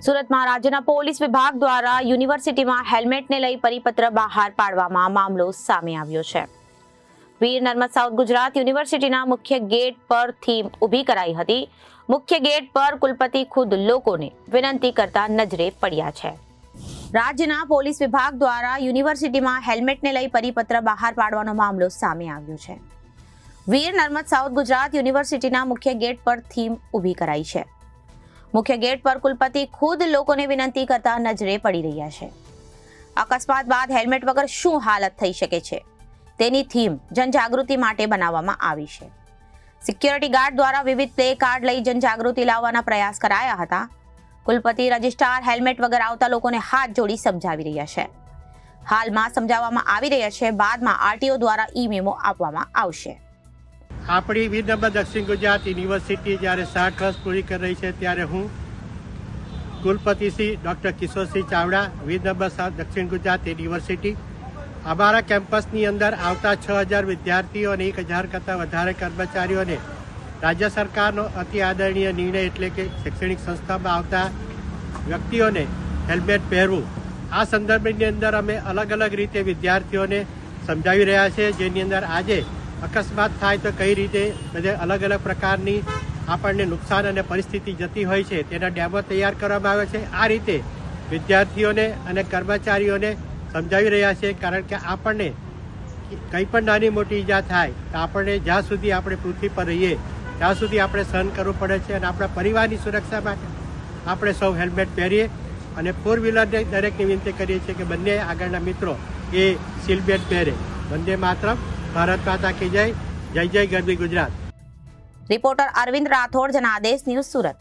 સુરતમાં રાજ્યના પોલીસ વિભાગ દ્વારા યુનિવર્સિટીમાં હેલ્મેટને લઈ પરિપત્ર બહાર પાડવામાં મામલો સામે આવ્યો છે। વીર નર્મદ સાઉથ ગુજરાત યુનિવર્સિટીના મુખ્ય ગેટ પર થીમ ઊભી કરાઈ હતી। મુખ્ય ગેટ પર કુલપતિ ખુદ લોકોને વિનંતી કરતા નજરે પડ્યા છે। રાજ્યના પોલીસ વિભાગ દ્વારા યુનિવર્સિટીમાં હેલ્મેટને લઈ પરિપત્ર બહાર પાડવાનો મામલો સામે આવ્યો છે। વીર નર્મદ સાઉથ ગુજરાત યુનિવર્સિટીના મુખ્ય ગેટ પર થીમ ઊભી કરાઈ છે। મુખ્ય ગેટ પર કુલપતિ ખુદ લોકોને વિનંતી કરતા નજરે પડી રહ્યા છે। અકસ્માત બાદ હેલ્મેટ વગર શું હાલત થઈ શકે છે તેની થીમ જનજાગૃતિ માટે બનાવવામાં આવી છે। સિક્યોરિટી ગાર્ડ દ્વારા વિવિધ પ્લે કાર્ડ લઈ જનજાગૃતિ લાવવાના પ્રયાસ કરાયા હતા। કુલપતિ રજિસ્ટ્રાર હેલ્મેટ વગર આવતા લોકોને હાથ જોડી સમજાવી રહ્યા છે। હાલમાં સમજાવવામાં આવી રહ્યા છે, બાદમાં આરટીઓ દ્વારા ઈ મેમો આપવામાં આવશે। આપણી વીર નર્મદ દક્ષિણ ગુજરાત યુનિવર્સિટી જ્યારે 60 વર્ષ પૂરી કરી રહી છે ત્યારે હું કુલપતિ શ્રી ડૉક્ટર કિશોરસિંહ ચાવડા, વીર નર્મદ સાઉથ દક્ષિણ ગુજરાત યુનિવર્સિટી, અમારા કેમ્પસની અંદર આવતા 6000 વિદ્યાર્થીઓ અને 1000 કરતાં વધારે કર્મચારીઓને રાજ્ય સરકારનો અતિ આદરણીય નિર્ણય એટલે કે શૈક્ષણિક સંસ્થામાં આવતા વ્યક્તિઓને હેલ્મેટ પહેરવું, આ સંદર્ભની અંદર અમે અલગ અલગ રીતે વિદ્યાર્થીઓને સમજાવી રહ્યા છે। જેની અંદર આજે અકસ્માત થાય તો કઈ રીતે બધે અલગ અલગ પ્રકારની આપણને નુકસાન અને પરિસ્થિતિ જતી હોય છે તેના ડેમો તૈયાર કરવામાં આવે છે। આ રીતે વિદ્યાર્થીઓને અને કર્મચારીઓને સમજાવી રહ્યા છે, કારણ કે આપણને કંઈ પણ નાની મોટી ઈજા થાય તો આપણને જ્યાં સુધી આપણે પૃથ્વી પર રહીએ ત્યાં સુધી આપણે સહન કરવું પડે છે અને આપણા પરિવારની સુરક્ષા માટે આપણે સૌ હેલ્મેટ પહેરીએ અને ફોર વ્હીલરને દરેકને વિનંતી કરીએ છીએ કે બંને આગળના મિત્રો એ સીલ બેલ્ટ પહેરે। વંદે માતરમ, ભારત માતા કી જય, જય જય ગરવી ગુજરાત। Reporter Arvind Rathod, Janadesh news, Surat.